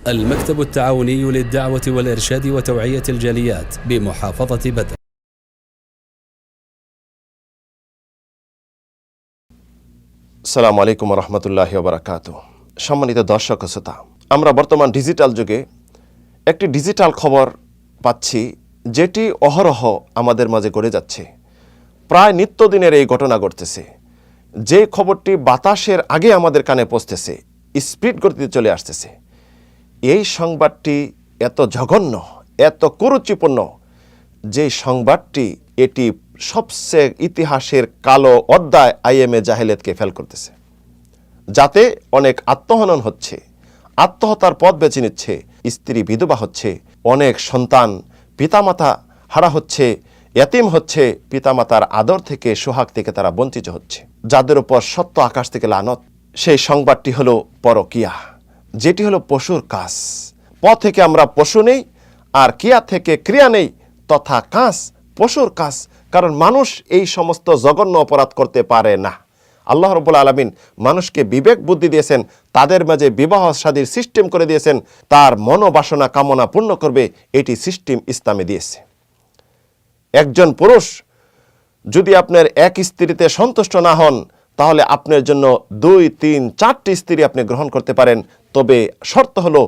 المكتب التعاوني للدعوة والإرشاد وتوعية الجاليات بمحافظة بدر। আসসালামু আলাইকুম ওয়া রাহমাতুল্লাহি ওয়া বারাকাতুহু। সম্মানিত দর্শক ও শ্রোতা, আমরা বর্তমান ডিজিটাল যুগে একটি ডিজিটাল খবর পাচ্ছি যেটি অহরহ আমাদের মাঝে ঘটে যাচ্ছে। প্রায় নিত্যদিনের এই ঘটনা ঘটতেছে, যে খবরটি বাতাসের আগে আমাদের কানে পৌঁছতেছে, স্পিড গতিতে চলে আসতেছে। এই সংবাদটি এত জঘন্য, এত কুরুচিপূর্ণ যে সংবাদটি এটি সবচেয়ে ইতিহাসের কালো অধ্যায় আইএমএ জাহেলিয়াতকে ফেল করতেছে, যাতে অনেক আত্মহনন হচ্ছে, আত্মহত্যার পথ বেছে নিচ্ছে, স্ত্রী বিধবা হচ্ছে, অনেক সন্তান পিতামাতা হারা হচ্ছে, এতিম হচ্ছে, পিতামাতার আদর থেকে সোহাগ থেকে তারা বঞ্চিত হচ্ছে, যাদের উপর সত্য আকাশ থেকে লানত। সেই সংবাদটি হলো পরকিয়া, যেটি হলো পশুর কাজ। প থেকে আমরা পশু নেই, আর কিয়া থেকে ক্রিয়া নেই, তথা কাজ পশুর কাজ। কারণ মানুষ এই সমস্ত জঘন্য অপরাধ করতে পারে না। আল্লাহ রাব্বুল আলামিন মানুষকে বিবেক বুদ্ধি দিয়েছেন, তাদের মাঝে বিবাহ শাদীর সিস্টেম করে দিয়েছেন, তার মনোবাসনা কামনা পূর্ণ করবে, এটি সিস্টেম ইসলামে দিয়েছে। একজন পুরুষ যদি আপনার এক স্ত্রীতে সন্তুষ্ট না হন, তাহলে আপনার জন্য 2, 3, 4টি স্ত্রী আপনি গ্রহণ করতে পারেন। তবে শর্ত হলো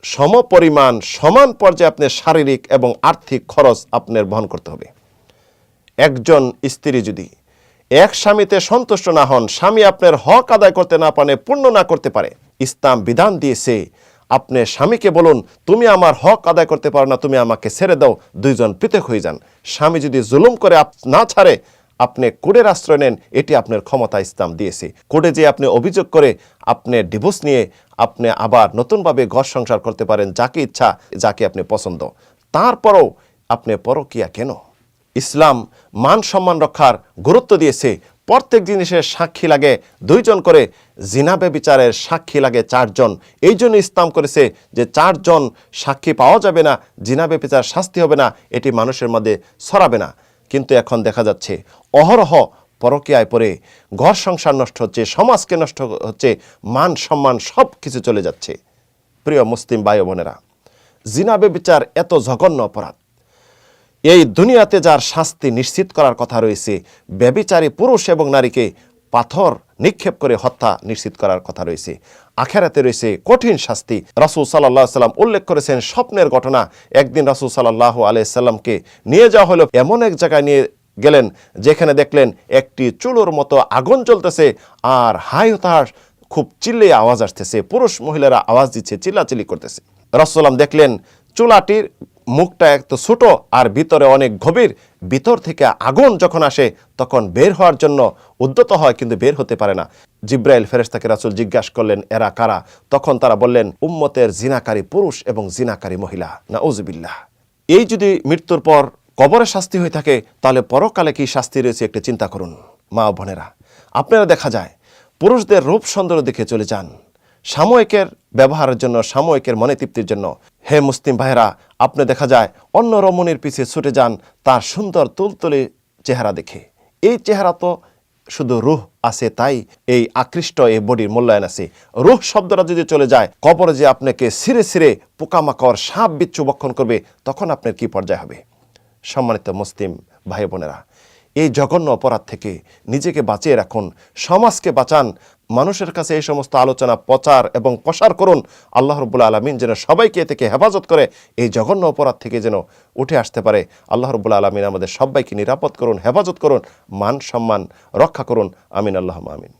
সমপরিমাণ সমান পর্যায়ে আপনার শারীরিক এবং আর্থিক খরচ আপনার বহন করতে হবে। একজন স্ত্রী যদি এক স্বামীতে সন্তুষ্ট না হন, স্বামী আপনার হক আদায় করতে না পারে, পূর্ণ না করতে পারে, ইসলাম বিধান দিয়েছে আপনি স্বামীকে বলুন, তুমি আমার হক আদায় করতে পারো না, তুমি আমাকে ছেড়ে দাও, দুইজন পৃথক হয়ে যান। স্বামী যদি জুলুম করে না ছাড়ে, আপনি কোর্টের আশ্রয় নেন, এটি আপনার ক্ষমতা ইসলাম দিয়েছে। কোর্টে যে আপনি অভিযোগ করে আপনি ডিভোর্স নিয়ে আপনি আবার নতুনভাবে ঘর সংসার করতে পারেন, যাকে ইচ্ছা, যাকে আপনি পছন্দ। তারপরও আপনি পরকিয়া কেন? ইসলাম মান সম্মান রক্ষার গুরুত্ব দিয়েছে। প্রত্যেক জিনিসের সাক্ষী লাগে 2 জন করে, জিনা ব্যভিচারের সাক্ষী লাগে 4 জন। এই জন্য ইসলাম করেছে যে 4 জন সাক্ষী পাওয়া যাবে না, জিনা ব্যভিচার শাস্তি হবে না, এটি মানুষের মধ্যে ছড়াবে না। কিন্তু এখন দেখা যাচ্ছে অহরহ পরকীয়ায় পড়ে ঘর সংসার নষ্ট হচ্ছে, সমাজকে নষ্ট হচ্ছে, মান সম্মান সব কিছু চলে যাচ্ছে। প্রিয় মুসলিম ভাই বোনেরা, জিনা ব্যভিচার এত জঘন্য অপরাধ, এই দুনিয়াতে যার শাস্তি নিশ্চিত করার কথা রয়েছে, ব্যভিচারী পুরুষ এবং নারীকে পাথর নিক্ষেপ করে হত্যা নিশ্চিত করার কথা রয়েছে। আখিরাতে রয়েছে কঠিন শাস্তি। রাসূল সাল্লাল্লাহু আলাইহি সাল্লাম উল্লেখ করেছেন স্বপ্নের ঘটনা। একদিন রাসূল সাল্লাল্লাহু আলাইহি সাল্লামকে নিয়ে যাওয়া হলো, এমন এক জায়গায় নিয়ে গেলেন যেখানে দেখলেন একটি চুলোর মতো আগুন জ্বলতেছে, আর হাই হতাশ খুব চিল্লিয়ে আওয়াজ আসতেছে, পুরুষ মহিলারা আওয়াজ দিচ্ছে, চিল্লাচিল্লি করতেছে। রাসূল সাল্লাম দেখলেন চুলাটির মুখটা একটু ছোট আর ভিতরে অনেক গভীর। ভিতর থেকে আগুন যখন আসে তখন বের হওয়ার জন্য উদ্যত হয়, কিন্তু বের হতে পারে না। জিব্রাইল ফেরেশতাকে রাসূল জিজ্ঞাসা করলেন, এরা কারা? তখন তারা বললেন, উম্মতের জিনাকারী পুরুষ এবং জিনাকারী মহিলা। নাউযুবিল্লাহ। এই যদি মৃত্যুর পর কবরে শাস্তি হয়ে থাকে, তাহলে পরকালে কি শাস্তি রয়েছে একটু চিন্তা করুন। মা ও বোনেরা, আপনারা দেখা যায় পুরুষদের রূপ সৌন্দর্য দেখে চলে যান, সাময়িকের ব্যবহারের জন্য, সাময়িকের মনে তৃপ্তির জন্য। হে মুসলিম ভাইরা, আপনি দেখা যায় অন্য রমণীর পিছে ছুটে যান তার সুন্দর তুলতুলে চেহারা দেখে। এই চেহারা তো শুধু রূহ আছে, তাই এই আকৃষ্ট এই বডির মূল্যায়ন আছে। রূহ শব্দটা যদি চলে যায়, কবরে যে আপনাকে ছিঁড়ে ছিঁড়ে পোকামাকড় সাপ বিচ্ছু বক্ষণ করবে, তখন আপনার কি পর্যায় হবে? সম্মানিত মুসলিম ভাই বোনেরা, এই জঘন্য অপরাধ থেকে নিজেকে বাঁচিয়ে রাখুন, সমাজকে বাঁচান। মানুষের কাছে এই সমস্ত আলোচনা প্রচার এবং প্রসার করুন। আল্লাহ রাব্বুল আলামিন যেন সবাইকে এ থেকে হেফাজত করে, এই জঘন্য অপরাধ থেকে যেন উঠে আসতে পারে। আল্লাহ রাব্বুল আলামিন আমাদের সবাইকে নিরাপদ করুন, হেফাজত করুন, মান সম্মান রক্ষা করুন। আমিন, আল্লাহুম্মা আমিন।